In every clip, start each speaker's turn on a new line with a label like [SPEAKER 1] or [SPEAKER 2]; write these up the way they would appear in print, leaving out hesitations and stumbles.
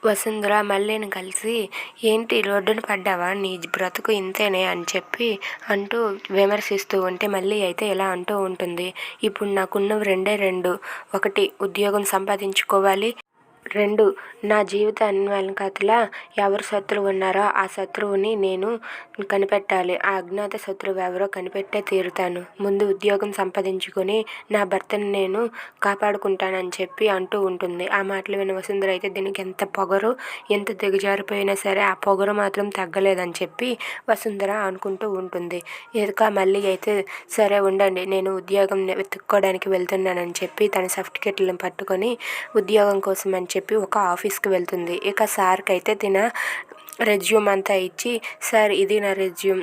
[SPEAKER 1] వసుంధర మల్లిని కలిసి, ఏంటి రోడ్డున పడ్డావా, నీ బ్రతుకు ఇంతేనే అని చెప్పి అంటూ విమర్శిస్తూ ఉంటే మళ్ళీ అయితే ఇలా అంటూ ఉంటుంది. ఇప్పుడు నాకున్నవి రెండే రెండు. ఒకటి ఉద్యోగం సంపాదించుకోవాలి, రెండు నా జీవిత వెనకాతల ఎవరు శత్రువు ఉన్నారో ఆ శత్రువుని నేను కనిపెట్టాలి. ఆ అజ్ఞాత శత్రువు ఎవరో కనిపెట్టే తీరుతాను. ముందు ఉద్యోగం సంపాదించుకొని నా భర్తని నేను కాపాడుకుంటానని చెప్పి అంటూ ఉంటుంది. ఆ మాటలు విన్న వసుంధర అయితే దీనికి ఎంత పొగరు, ఎంత దిగజారిపోయినా సరే ఆ పొగరు మాత్రం తగ్గలేదని చెప్పి వసుంధర అనుకుంటూ ఉంటుంది. ఇక మళ్ళీ అయితే సరే ఉండండి, నేను ఉద్యోగం వెతుక్కోవడానికి వెళ్తున్నానని చెప్పి తన సర్టిఫికెట్లను పట్టుకొని ఉద్యోగం కోసం అని చెప్పి ఒక ఆఫీస్కి వెళ్తుంది. ఇక సార్కి అయితే రెజ్యూమ్ అంతా ఇచ్చి, సార్ ఇది నా రెజ్యూమ్,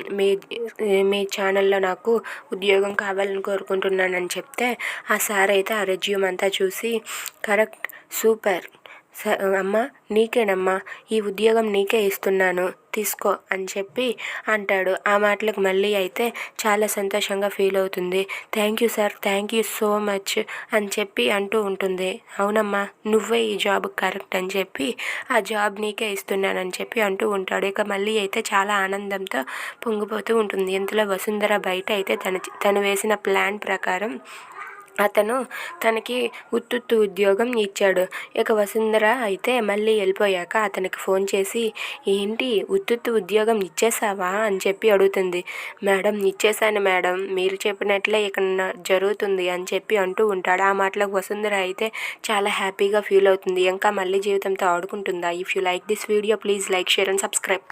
[SPEAKER 1] మీ ఛానల్లో నాకు ఉద్యోగం కావాలని కోరుకుంటున్నానని చెప్తే ఆ సార్ అయితే ఆ రెజ్యూమ్ అంతా చూసి, కరెక్ట్, సూపర్, అమ్మా నీకేనమ్మా, ఈ ఉద్యోగం నీకే ఇస్తున్నాను, తీసుకో అని చెప్పి అంటాడు. ఆ మాటలకు మళ్ళీ అయితే చాలా సంతోషంగా ఫీల్ అవుతుంది. Thank you sir, thank you so much అని చెప్పి అంటూ ఉంటుంది. అవునమ్మా, నువ్వే ఈ జాబ్ కరెక్ట్ అని చెప్పి ఆ జాబ్ నీకే ఇస్తున్నానని చెప్పి అంటూ ఉంటాడు. ఇక మళ్ళీ అయితే చాలా ఆనందంతో పొంగిపోతూ ఉంటుంది. ఇంతలో వసుంధర బయట అయితే తను వేసిన ప్లాన్ ప్రకారం అతను తనకి ఉత్తుత్తు ఉద్యోగం ఇచ్చాడు. ఇక వసుంధర అయితే మళ్ళీ వెళ్ళిపోయాక అతనికి ఫోన్ చేసి, ఏంటి ఉత్తుత్తు ఉద్యోగం ఇచ్చేసావా అని చెప్పి అడుగుతుంది. మేడం ఇచ్చేసాను మేడం, మీరు చెప్పినట్లే ఇక జరుగుతుంది అని చెప్పి అంటూ ఉంటాడు. ఆ మాటలకు వసుంధర అయితే చాలా హ్యాపీగా ఫీల్ అవుతుంది. ఇంకా మళ్ళీ జీవితంతో ఆడుకుంటుందా? If you like this video please like, share and subscribe.